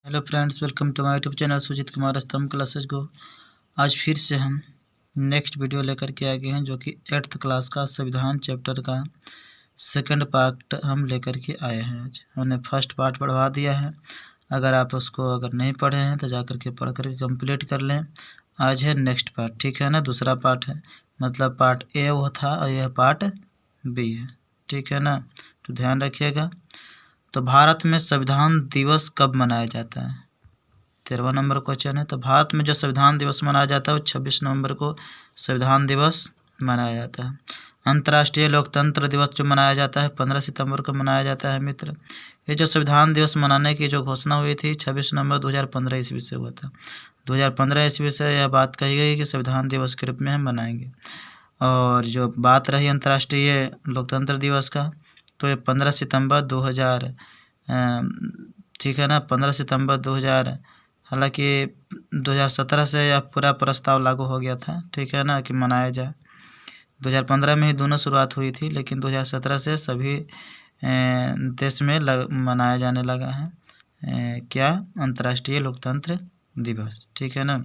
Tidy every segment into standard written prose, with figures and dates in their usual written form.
Hello friends, welcome to my YouTube channel Sujeet Kumar Stambh classes को। आज फिर से हम नेक्स्ट वीडियो लेकर के आ गए हैं, जो कि 8th क्लास का संविधान चैप्टर का सेकंड पार्ट हम लेकर के आए हैं। आज हमने फर्स्ट पार्ट पढ़वा दिया है। अगर आप उसको नहीं पढ़े हैं तो जा कर के पढ़ कर के कंप्लीट कर लें। आज है नेक्स्ट पार्ट, ठीक है ना। दूसरा पार्ट है, मतलब पार्ट ए वो था और यह पार्ट बी है, ठीक है ना। तो ध्यान रखिएगा। तो भारत में संविधान दिवस कब मनाया जाता है? 13वां नंबर क्वेश्चन है। तो भारत में जो संविधान दिवस मनाया जाता है वो 26 नवंबर को संविधान दिवस मनाया जाता है। अंतर्राष्ट्रीय लोकतंत्र दिवस जो मनाया जाता है 15 सितंबर को मनाया जाता है मित्र। ये जो संविधान दिवस मनाने की जो घोषणा हुई थी 26 नवंबर 2015 ईस्वी से हुआ था। 2015 ईस्वी से यह बात कही गई कि संविधान दिवस के रूप में हम मनाएंगे। और जो बात रही अंतर्राष्ट्रीय लोकतंत्र दिवस का, तो ये 15 सितंबर 2000, ठीक है ना, 15 सितंबर 2000। हालांकि 2017 से यह पूरा प्रस्ताव लागू हो गया था, ठीक है ना, कि मनाया जाए। 2015 में ही दोनों शुरुआत हुई थी, लेकिन 2017 से सभी देश में मनाया जाने लगा है क्या, अंतर्राष्ट्रीय लोकतंत्र दिवस, ठीक है ना।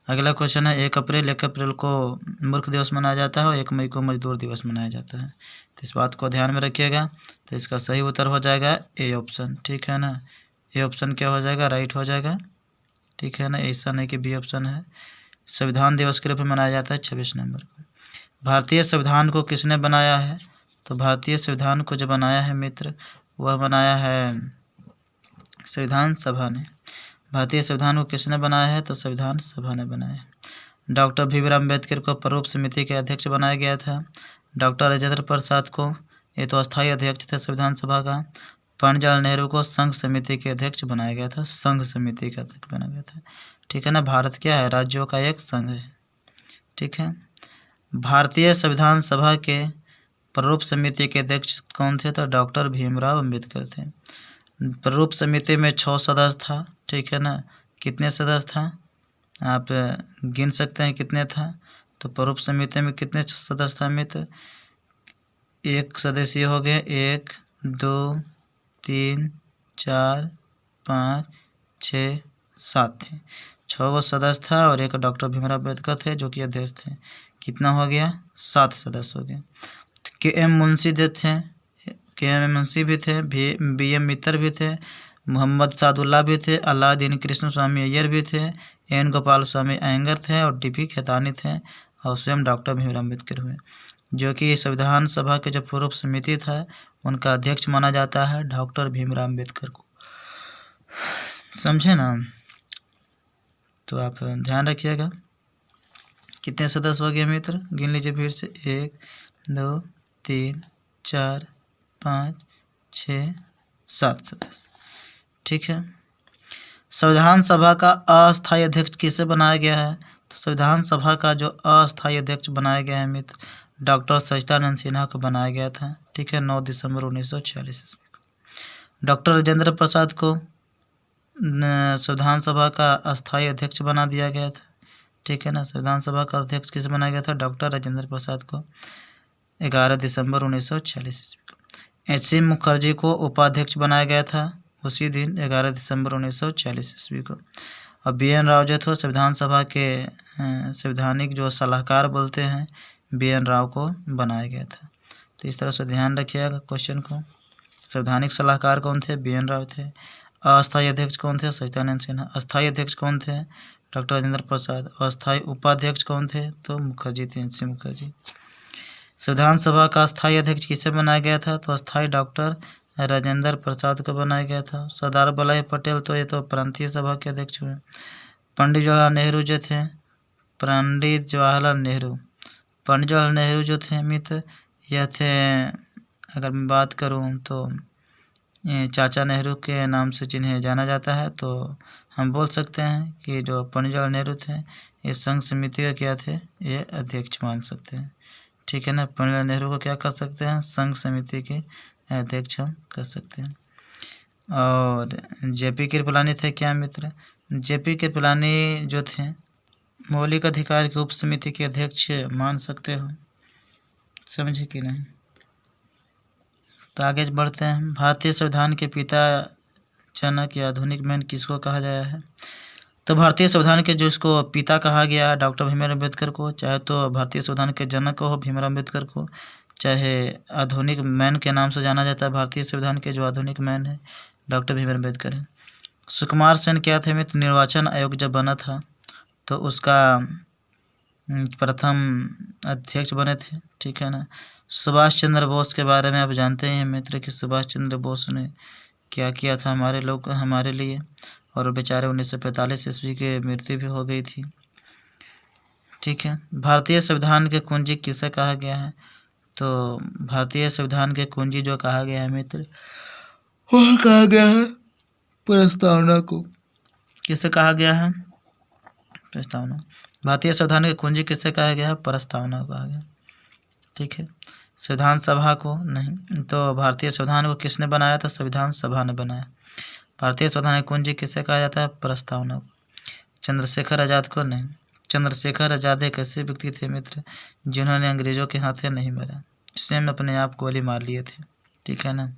अगला क्वेश्चन है 1 अप्रैल को मूर्ख दिवस मनाया जाता है और 1 मई को मजदूर दिवस मनाया जाता है। तो इस बात को ध्यान में रखिएगा। तो इसका सही उत्तर हो जाएगा ए ऑप्शन, ठीक है ना। ए ऑप्शन क्या हो जाएगा, राइट हो जाएगा, ठीक है ना। ऐसा नहीं कि बी ऑप्शन है। संविधान दिवस के रूप में मनाया जाता है 26 नवंबर को। भारतीय संविधान को किसने बनाया है? तो भारतीय संविधान को जो बनाया है मित्र, वह बनाया है संविधान सभा ने। भारतीय संविधान को किसने बनाया है? तो संविधान सभा ने बनाया है। डॉक्टर भीमराव अम्बेडकर को प्रारूप समिति के अध्यक्ष बनाया गया था। डॉक्टर राजेंद्र प्रसाद को, ये तो अस्थायी अध्यक्ष थे संविधान सभा का। पंडित जवाहरलाल नेहरू को संघ समिति के अध्यक्ष बनाया गया था। संघ समिति का अध्यक्ष बनाया गया था, ठीक है ना। भारत क्या है, राज्यों का एक संघ है, ठीक है। भारतीय संविधान सभा के प्रारूप समिति के अध्यक्ष कौन थे? तो डॉक्टर भीमराव अम्बेडकर थे। प्रारूप समिति में 6 सदस्य था, ठीक है ना। कितने सदस्य था आप गिन सकते हैं कितने था? तो प्रारूप समिति में कितने सदस्य था मित्र? 1 सदस्य हो गए, 1 2 3 4 5 6 7 थे। 6 सदस्य था और 1 डॉक्टर भीमराव अम्बेडकर थे जो कि अध्यक्ष थे। कितना हो गया? 7 सदस्य हो गए। के.एम. मुंशी थे, के.एम. मुंशी भी थे, बी.एम. मित्तर भी थे, मोहम्मद सादुल्ला भी थे, अलाउद्दीन कृष्ण स्वामी अय्यर भी थे, एन गोपाल स्वामी अयंगर थे और डी.पी. खेतानी थे और स्वयं डॉक्टर भीमराव अम्बेडकर हुए, जो कि संविधान सभा के जो प्रारूप समिति था उनका अध्यक्ष माना जाता है डॉक्टर भीमराव अम्बेडकर को। समझे ना। तो आप ध्यान रखिएगा। कितने सदस्य हो गए मित्र, गिन लीजिए फिर से। 1 2 3 4 5 6 7 सदस्य, ठीक है। संविधान सभा का अस्थायी अध्यक्ष किसे बनाया गया है? तो संविधान सभा का जो अस्थायी अध्यक्ष बनाया गया है मित्र, डॉक्टर सच्चिदानंद सिन्हा को बनाया गया था, ठीक है, 9 दिसंबर 1946 ईस्वी। डॉक्टर राजेंद्र प्रसाद को संविधान सभा का अस्थायी अध्यक्ष बना दिया गया था, ठीक है ना। संविधान सभा का अध्यक्ष किसे बनाया गया था? डॉक्टर राजेंद्र प्रसाद को 11 दिसंबर 1946 ईस्वी को। एच.सी. मुखर्जी को उपाध्यक्ष बनाया गया था उसी दिन 11 दिसंबर 1946 ईस्वी को। और बी.एन. राव जो थे संविधान सभा के संवैधानिक जो सलाहकार बोलते हैं, बी.एन. राव को बनाया गया था। तो इस तरह से ध्यान रखिएगा क्वेश्चन को। संवैधानिक सलाहकार कौन थे? बी.एन. राव थे। अस्थायी अध्यक्ष कौन थे? सच्चिदानंद सिन्हा। अस्थायी अध्यक्ष कौन थे? डॉक्टर राजेंद्र प्रसाद। अस्थायी उपाध्यक्ष कौन थे? तो मुखर्जी थे, एच.सी. मुखर्जी। संविधान सभा का अस्थायी अध्यक्ष किसे बनाया गया था? तो अस्थायी डॉक्टर राजेंद्र प्रसाद को बनाया गया था। सरदार वल्लभ भाई पटेल तो ये तो प्रांतीय सभा के अध्यक्ष हुए। पंडित जवाहरलाल नेहरू जो थे, पंडित जवाहरलाल नेहरू जो थे मित्र, यह थे, अगर मैं बात करूं तो चाचा नेहरू के नाम से जिन्हें जाना जाता है, तो हम बोल सकते हैं कि जो पंडित जवाहरलाल नेहरू थे ये संघ समिति का क्या थे, ये अध्यक्ष मान सकते हैं, ठीक है ना। पंडित जवाहरलाल नेहरू को क्या कर सकते हैं? संघ समिति के अध्यक्ष हम कर सकते हैं। और जे.पी. कृपलानी थे क्या मित्र? जे.पी. कृपलानी जो थे मौलिक अधिकार की उप समिति के अध्यक्ष मान सकते हो, समझे कि नहीं। तो आगे बढ़ते हैं। भारतीय संविधान के पिता जनक या आधुनिक मैन किसको कहा गया है? तो भारतीय संविधान के जो इसको पिता कहा गया डॉक्टर भीमराव अम्बेडकर को, चाहे तो भारतीय संविधान के जनक को हो भीमराव अम्बेडकर को, चाहे आधुनिक मैन के नाम से जाना जाता है भारतीय संविधान के जो आधुनिक मैन है डॉक्टर भीमराव अम्बेडकर है। सुकुमार सेन क्या थे मित्र? निर्वाचन आयोग जब बना था तो उसका प्रथम अध्यक्ष बने थे, ठीक है ना। सुभाष चंद्र बोस के बारे में आप जानते हैं मित्र कि सुभाष चंद्र बोस ने क्या किया था हमारे लिए, और बेचारे 1945 ईस्वी की मृत्यु भी हो गई थी, ठीक है। भारतीय संविधान के कुंजी किसे कहा गया है? तो भारतीय संविधान के कुंजी जो कहा गया है मित्र, वह कहा गया है प्रस्तावना को। किसे कहा गया है? प्रस्तावना। भारतीय संविधान के कुंजी किसे कहा गया है? प्रस्तावना को कहा गया, ठीक है। संविधान सभा को नहीं। तो भारतीय संविधान को किसने बनाया था? संविधान सभा ने बनाया। भारतीय संविधान की कुंजी किसे कहा जाता है? प्रस्तावना को। चंद्रशेखर आज़ाद को नहीं। चंद्रशेखर आज़ाद एक ऐसे व्यक्ति थे मित्र जिन्होंने अंग्रेजों के हाथे नहीं मरा, स्वयं अपने आप गोली मार लिए थे, ठीक है ना।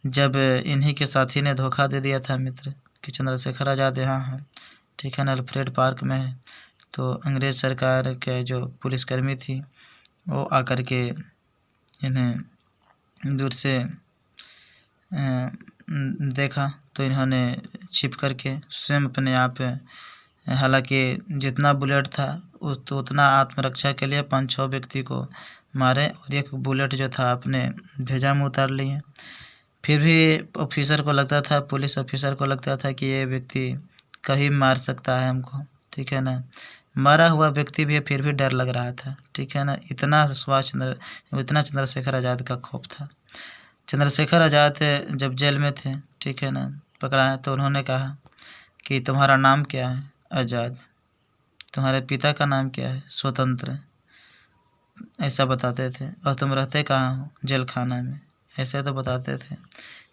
जब इन्हीं के साथी ने धोखा दे दिया था मित्र कि चंद्रशेखर आज़ाद यहाँ है, ठीक है ना, अल्फ्रेड पार्क में है, तो अंग्रेज़ सरकार के जो पुलिसकर्मी थी वो आकर के इन्हें दूर से देखा तो इन्होंने छिप करके स्वयं अपने आप, हालांकि जितना बुलेट था तो उतना आत्मरक्षा के लिए 5-6 व्यक्ति को मारे और एक बुलेट जो था अपने भेजा में उतार लिए। फिर भी ऑफिसर को लगता था, पुलिस ऑफिसर को लगता था कि ये व्यक्ति कहीं मार सकता है हमको, ठीक है ना। मारा हुआ व्यक्ति भी फिर भी डर लग रहा था, ठीक है ना। इतना चंद्रशेखर आज़ाद का खौफ था। चंद्रशेखर आज़ाद जब जेल में थे, ठीक है ना, पकड़ा है, तो उन्होंने कहा कि तुम्हारा नाम क्या है? आज़ाद। तुम्हारे पिता का नाम क्या है? स्वतंत्र। ऐसा बताते थे। और तुम रहते कहाँ हो? जेल खाना में। ऐसे तो बताते थे।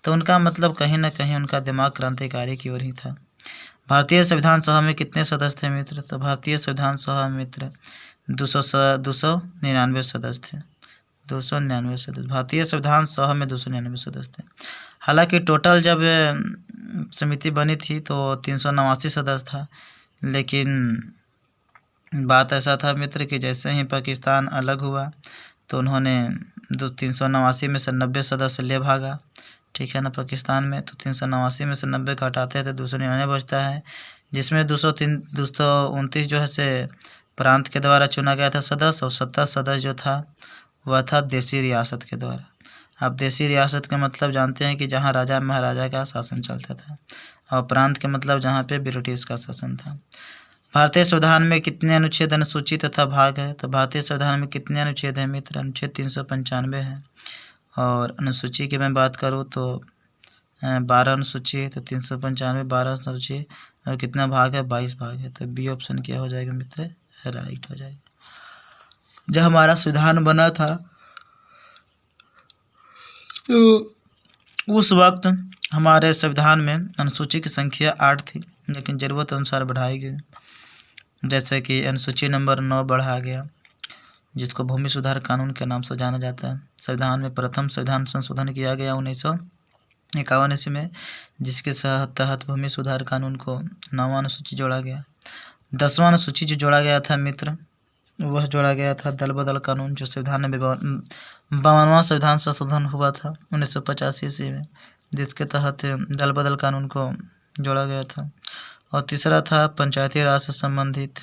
तो उनका मतलब कहीं ना कहीं उनका दिमाग क्रांतिकारी की ओर ही था। भारतीय संविधान सभा में कितने सदस्य थे मित्र? तो भारतीय संविधान सभा मित्र 299 सदस्य थे। 299 सदस्य भारतीय संविधान सभा में 299 सदस्य थे। हालांकि टोटल जब समिति बनी थी तो 389 सदस्य था, लेकिन बात ऐसा था मित्र कि जैसे ही पाकिस्तान अलग हुआ तो उन्होंने 389 में से 90 सदस्य ले भागा, ठीक है ना, पाकिस्तान में। तो 389 में से 90 का हटाते हैं तो 299 बचता है, जिसमें 229 जो है से प्रांत के द्वारा चुना गया था सदस्य, और 70 सदस्य जो था वह था देसी रियासत के द्वारा। आप देसी रियासत का मतलब जानते हैं कि जहाँ राजा महाराजा का शासन चलता था, और प्रांत के मतलब जहाँ पे ब्रिटिश का शासन था। भारतीय संविधान में कितने अनुच्छेद, अनुसूची तथा भाग है? तो भारतीय संविधान में कितने अनुच्छेद हैं मित्र? अनुच्छेद 395 है। और अनुसूची की मैं बात करूँ तो 12 अनुसूची है, तो 395 12 अनुसूची, और कितना भाग है? 22 भाग है। तो बी ऑप्शन क्या हो जाएगा मित्र? राइट हो जाएगा। जब हमारा संविधान बना था तो उस वक्त हमारे संविधान में अनुसूची की संख्या 8 थी, लेकिन ज़रूरत अनुसार बढ़ाई गई। जैसे कि अनुसूची नंबर 9 बढ़ा गया, जिसको भूमि सुधार कानून के नाम से जाना जाता है। संविधान में प्रथम संविधान संशोधन किया गया 1951 ईस्वी में, जिसके तहत भूमि सुधार कानून को 9वां अनुसूची जोड़ा गया। 10वां अनुसूची जो जोड़ा गया था मित्र, वह जोड़ा गया था दल बदल कानून, जो संविधान में 52वां संविधान संशोधन हुआ था 1985 ईस्वी में, जिसके तहत दल बदल कानून को जोड़ा गया था। और तीसरा था पंचायती राज से संबंधित,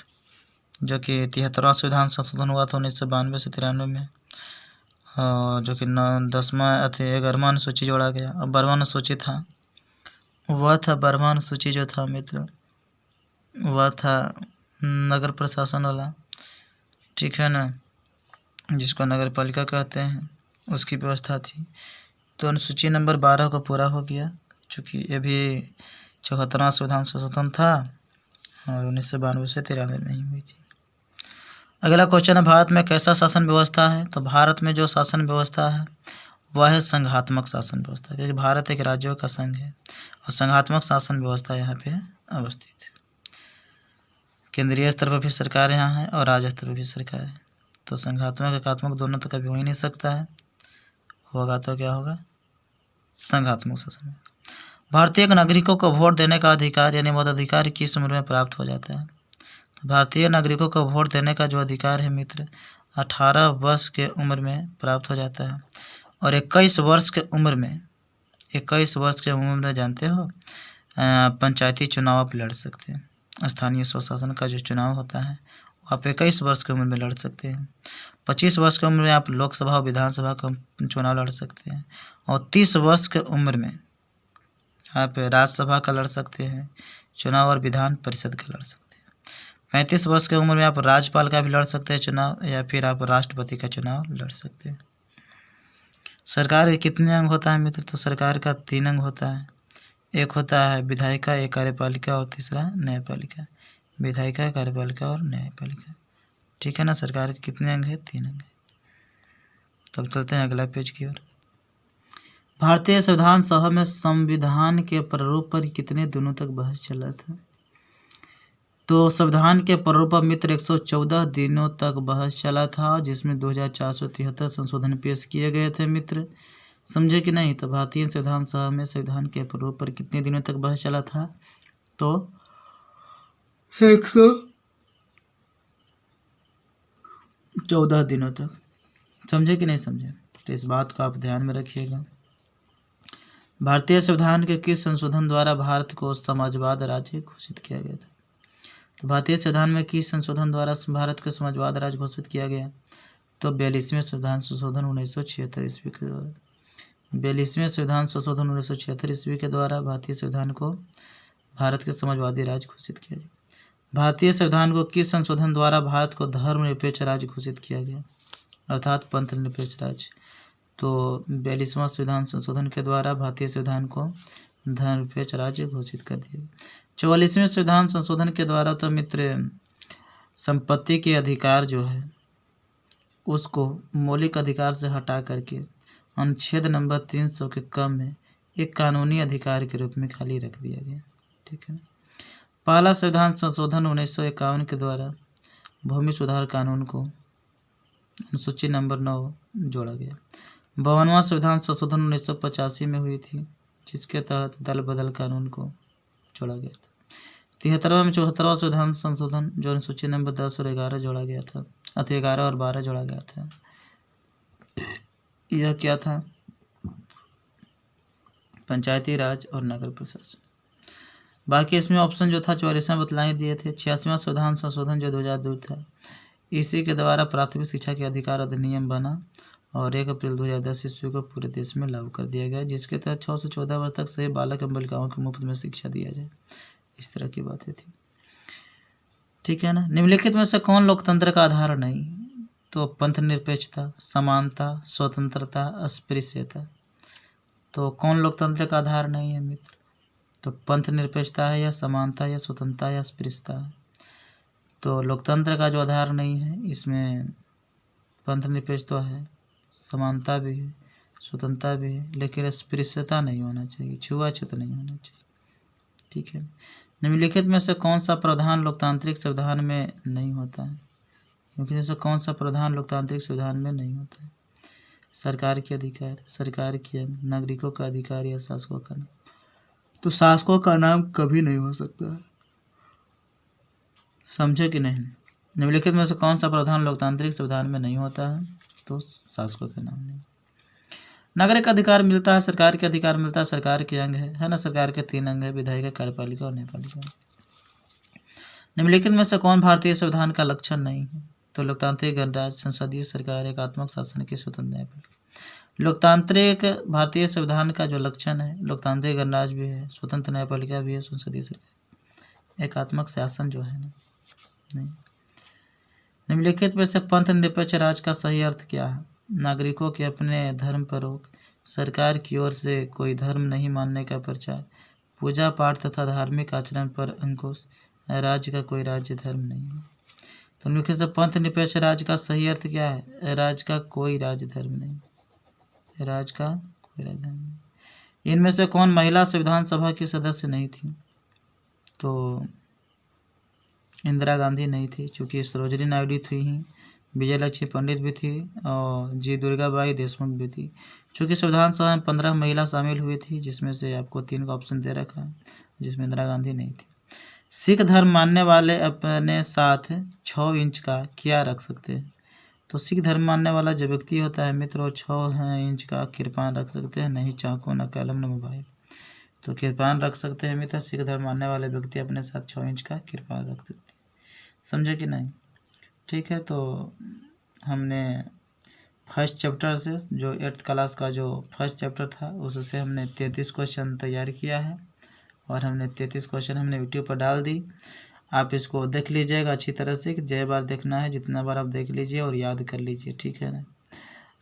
जो कि 73वां संविधान संशोधन हुआ था 1992 से 93 में, जो कि 11वां अनुसूची जोड़ा गया। और 12वां अनुसूची था, वह था 12वां अनुसूची जो था मित्र, वह था नगर प्रशासन वाला, ठीक है ना, जिसको नगर पालिका कहते हैं, उसकी व्यवस्था थी। तो अनुसूची नंबर 12 को पूरा हो गया, चूँकि ये भी 74वां संविधान संशोधन था और 1992 से 93 में ही हुई थी। अगला क्वेश्चन है, भारत में कैसा शासन व्यवस्था है? तो भारत में जो शासन व्यवस्था है वह है संघात्मक शासन व्यवस्था, क्योंकि भारत एक राज्यों का संघ है और संघात्मक शासन व्यवस्था यहाँ पे अवस्थित है। केंद्रीय स्तर पर भी सरकार यहाँ है और राज्य स्तर पर भी सरकार है। तो संघात्मक एकात्मक दोनों तो कभी हो ही नहीं सकता है, होगा तो क्या होगा? संघात्मक शासन। भारतीय नागरिकों को वोट देने का अधिकार यानी मताधिकार किस उम्र में प्राप्त हो जाता है? भारतीय नागरिकों को वोट देने का जो अधिकार है मित्र 18 वर्ष के उम्र में प्राप्त हो जाता है। और 21 वर्ष के उम्र में जानते हो पंचायती चुनाव आप लड़ सकते हैं। स्थानीय स्वशासन का जो चुनाव होता है आप 21 वर्ष की उम्र में लड़ सकते हैं। 25 वर्ष की उम्र में आप लोकसभा और विधानसभा का चुनाव लड़ सकते हैं। और 30 वर्ष की उम्र में आप राज्यसभा का लड़ सकते हैं चुनाव और विधान परिषद का लड़ सकते हैं। 35 वर्ष की उम्र में आप राज्यपाल का भी लड़ सकते हैं चुनाव या फिर आप राष्ट्रपति का चुनाव लड़ सकते हैं। सरकार के कितने अंग होता है मित्र? तो सरकार का 3 अंग होता है। एक होता है विधायिका, एक कार्यपालिका और तीसरा न्यायपालिका। विधायिका, कार्यपालिका और न्यायपालिका। ठीक है ना। सरकार के कितने अंग है? 3 अंग है। तब चलते हैं अगला पेज की ओर। भारतीय संविधान सभा में संविधान के प्रारूप पर कितने दिनों तक बहस चला था? तो संविधान के प्रारूप पर मित्र 114 दिनों तक बहस चला था, जिसमें 2473 संशोधन पेश किए गए थे मित्र। समझे कि नहीं? तो भारतीय संविधान सभा में संविधान के प्रारूप पर कितने दिनों तक बहस चला था? तो 114 दिनों तक। समझे कि नहीं समझे? तो इस बात को आप ध्यान में रखिएगा। भारतीय संविधान के किस संशोधन द्वारा भारत को समाजवाद राज्य घोषित किया गया था? तो भारतीय संविधान में किस संशोधन द्वारा भारत को समाजवाद राज्य घोषित किया गया? तो 42वें संविधान संशोधन 1976 ईस्वी के द्वारा। 42वें संविधान संशोधन 1976 ईस्वी के द्वारा भारतीय संविधान को भारत के समाजवादी राज्य घोषित किया गया। भारतीय संविधान को किस संशोधन द्वारा भारत को धर्मनिरपेक्ष राज्य घोषित किया गया, अर्थात पंथ निरपेक्ष राज्य? तो 42वां संविधान संशोधन के द्वारा भारतीय संविधान को धर्मनिरपेक्ष राज्य घोषित कर दिया। 44वें संविधान संशोधन के द्वारा तो मित्र संपत्ति के अधिकार जो है उसको मौलिक अधिकार से हटा करके अनुच्छेद नंबर 300 के क्रम में एक कानूनी अधिकार के रूप में खाली रख दिया गया। ठीक है। पहला संविधान संशोधन 1951 के द्वारा भूमि सुधार कानून को अनुसूची नंबर 9 जोड़ा गया। 52वां संविधान संशोधन 1985 में हुई थी, जिसके तहत दल बदल कानून को जोड़ा गया था। 73वां में 74वां संविधान संशोधन जो अनुसूची नंबर 10 और 11 जोड़ा गया था, अथवा 11 और 12 जोड़ा गया था। यह क्या था? पंचायती राज और नगर प्रशासन। बाकी इसमें ऑप्शन जो था 44वां बतलाए दिए थे। 86वां संविधान संशोधन जो 2002 था, इसी के द्वारा प्राथमिक शिक्षा के अधिकार अधिनियम बना और 1 अप्रैल 2010 ईस्वी को पूरे देश में लागू कर दिया गया, जिसके तहत 6 से 14 वर्ष तक सभी बालक एवं बालिकाओं को मुफ्त में शिक्षा दिया जाए। इस तरह की बातें थी। ठीक है ना। निम्नलिखित में से कौन लोकतंत्र का आधार नहीं? तो पंथ निरपेक्षता, समानता, स्वतंत्रता, अस्पृश्यता। तो कौन लोकतंत्र का आधार नहीं है मित्र? तो पंथ निरपेक्षता है या समानता या स्वतंत्रता या अस्पृश्यता है? तो लोकतंत्र का जो आधार नहीं है इसमें पंथ निरपेक्षता है, समानता भी है, स्वतंत्रता भी है, लेकिन अस्पृश्यता नहीं होना चाहिए, छुआछूत नहीं होना चाहिए। ठीक है। निम्नलिखित में से कौन सा प्रावधान लोकतांत्रिक संविधान में नहीं होता है? निम्नलिखित से कौन सा प्रावधान लोकतांत्रिक संविधान में नहीं होता है? सरकार के अधिकार, सरकार के नागरिकों का अधिकार या शासकों का नाम? तो शासकों का नाम कभी नहीं हो सकता है। समझे कि नहीं? निम्नलिखित में से कौन सा प्रावधान लोकतांत्रिक संविधान में नहीं होता है? तो शासकों के नाम नहीं। नागरिक अधिकार मिलता है, सरकार के अधिकार मिलता है, सरकार के अंग है ना। सरकार के 3 अंग है, विधायिका, कार्यपालिका और न्यायपालिका। निम्नलिखित में से कौन भारतीय संविधान का लक्षण नहीं है? तो लोकतांत्रिक गणराज्य, संसदीय सरकार, एकात्मक शासन की स्वतंत्र न्यायपालिका। लोकतांत्रिक भारतीय संविधान का जो लक्षण है, लोकतांत्रिक गणराज्य भी है, स्वतंत्र न्यायपालिका भी है, संसदीय सरकार, एकात्मक शासन जो है ना नहीं। निम्नलिखित में से पंथ निरपेक्ष राज्य का सही अर्थ क्या है? नागरिकों के अपने धर्म पर रोक, सरकार की ओर से कोई धर्म नहीं मानने का प्रचार, पूजा पाठ तथा धार्मिक आचरण पर अंकुश, राज्य का कोई राज्य धर्म नहीं है। तो निम्नलिखित से पंथ निरपेक्ष राज्य का सही अर्थ क्या है? राज्य का कोई राज्य धर्म नहीं, राज्य का कोई राज्य धर्म नहीं। इनमें से कौन महिला संविधान सभा की सदस्य नहीं थी? तो इंदिरा गांधी नहीं थी, चूँकि सरोजिनी नायडू थी ही, विजयलक्ष्मी पंडित भी थी और जी दुर्गाबाई देशमुख भी थी। चूँकि संविधान सभा में 15 महिला शामिल हुई थी, जिसमें से आपको 3 का ऑप्शन दे रखा है, जिसमें इंदिरा गांधी नहीं थी। सिख धर्म मानने वाले अपने साथ 6 इंच का क्या रख सकते हैं? तो सिख धर्म मानने वाला जो व्यक्ति होता है मित्र, वो 6 इंच का कृपान रख सकते हैं, नहीं चाकू, न कलम, न मोबाइल। तो कृपान रख सकते हैं मित्र। सिख धर्म मानने वाले व्यक्ति अपने साथ 6 इंच का कृपान रख सकते हैं। समझे कि नहीं? ठीक है, तो हमने फर्स्ट चैप्टर से जो 8th क्लास का जो फर्स्ट चैप्टर था उससे हमने 33 क्वेश्चन तैयार किया है और हमने 33 क्वेश्चन हमने यूट्यूब पर डाल दी। आप इसको देख लीजिएगा अच्छी तरह से कि जय बार देखना है, जितना बार आप देख लीजिए और याद कर लीजिए। ठीक है ना?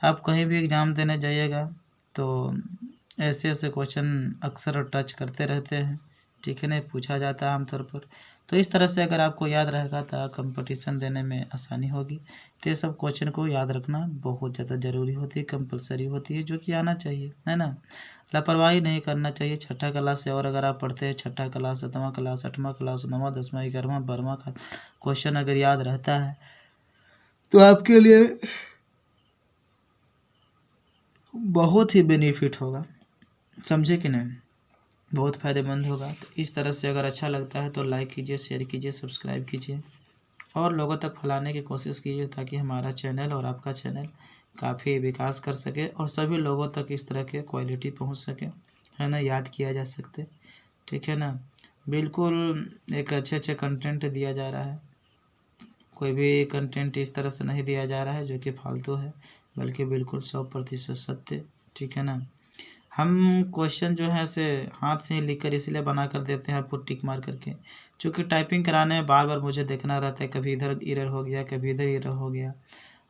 आप कहीं भी एग्ज़ाम देने जाइएगा तो ऐसे ऐसे क्वेश्चन अक्सर टच करते रहते हैं। ठीक है ना? पूछा जाता है आमतौर पर। तो इस तरह से अगर आपको याद रहेगा तो कंपटीशन देने में आसानी होगी। तो ये सब क्वेश्चन को याद रखना बहुत ज़्यादा ज़रूरी होती है, कंपलसरी होती है, जो कि आना चाहिए, है ना? लापरवाही नहीं करना चाहिए। 6ठा क्लास से और अगर आप पढ़ते हैं 6ठा क्लास, 7वां क्लास, 8वां क्लास, 9वां, 10वां, 11वां, 12वां का क्वेश्चन अगर याद रहता है तो आपके लिए बहुत ही बेनिफिट होगा। समझे कि नहीं? बहुत फ़ायदेमंद होगा। तो इस तरह से अगर अच्छा लगता है तो लाइक कीजिए, शेयर कीजिए, सब्सक्राइब कीजिए और लोगों तक फैलाने की कोशिश कीजिए ताकि हमारा चैनल और आपका चैनल काफ़ी विकास कर सके और सभी लोगों तक इस तरह के क्वालिटी पहुंच सके, है ना? याद किया जा सकते। ठीक है ना? बिल्कुल एक अच्छे कंटेंट दिया जा रहा है। कोई भी कंटेंट इस तरह से नहीं दिया जा रहा है जो कि फालतू है, बल्कि बिल्कुल 100% सत्य। ठीक है ना? हम क्वेश्चन जो है से हाथ से लिख कर इसलिए बना कर देते हैं आपको टिक मार करके, क्योंकि टाइपिंग कराने में बार बार मुझे देखना रहता है, कभी इधर एरर हो गया, कभी इधर एरर हो गया,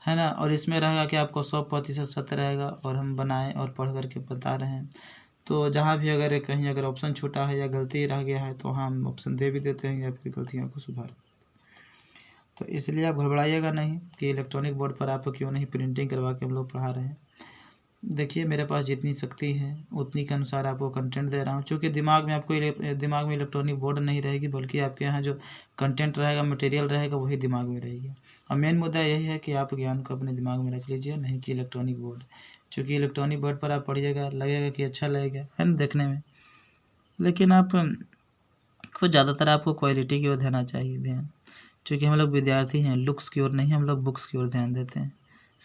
है ना? और इसमें रहेगा कि आपको 100% सत्य रहेगा और हम बनाए और पढ़ करके बता रहे हैं। तो जहाँ भी अगर कहीं अगर ऑप्शन छूटा है या गलती रह गया है तो हम ऑप्शन दे भी देते हैं या फिर गलतियों को सुधार। तो इसलिए आप घबराइएगा नहीं कि इलेक्ट्रॉनिक बोर्ड पर आप क्यों नहीं प्रिंटिंग करवा के हम लोग पढ़ा रहे हैं। देखिए मेरे पास जितनी शक्ति है उतनी के अनुसार आपको कंटेंट दे रहा हूँ, क्योंकि दिमाग में इलेक्ट्रॉनिक बोर्ड नहीं रहेगी, बल्कि आपके यहाँ जो कंटेंट रहेगा, मटेरियल रहेगा, वही दिमाग में रहेगी। और मेन मुद्दा यही है कि आप ज्ञान को अपने दिमाग में रख लीजिए, नहीं कि इलेक्ट्रॉनिक बोर्ड। क्योंकि इलेक्ट्रॉनिक बोर्ड पर आप पढ़िएगा, लगेगा कि अच्छा लगेगा, है ना, देखने में, लेकिन आप खुद ज़्यादातर आपको क्वालिटी की ओर देना चाहिए ध्यान। क्योंकि हम लोग विद्यार्थी हैं, लुक्स की ओर नहीं, हम लोग बुक्स की ओर ध्यान देते हैं।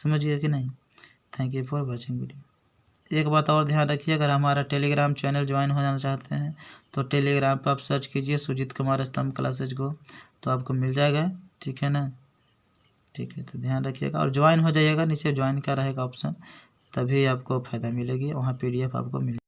समझिए कि नहीं? Thank you for watching video. एक बात और ध्यान रखिए, अगर हमारा टेलीग्राम चैनल ज्वाइन हो जाना चाहते हैं तो टेलीग्राम पर आप सर्च कीजिए सुजीत कुमार स्तंभ क्लासेज को, तो आपको मिल जाएगा। ठीक है ना? ठीक है, तो ध्यान रखिएगा और ज्वाइन हो जाइएगा। नीचे ज्वाइन का रहेगा ऑप्शन, तभी आपको फ़ायदा मिलेगी, वहाँ PDF आपको मिल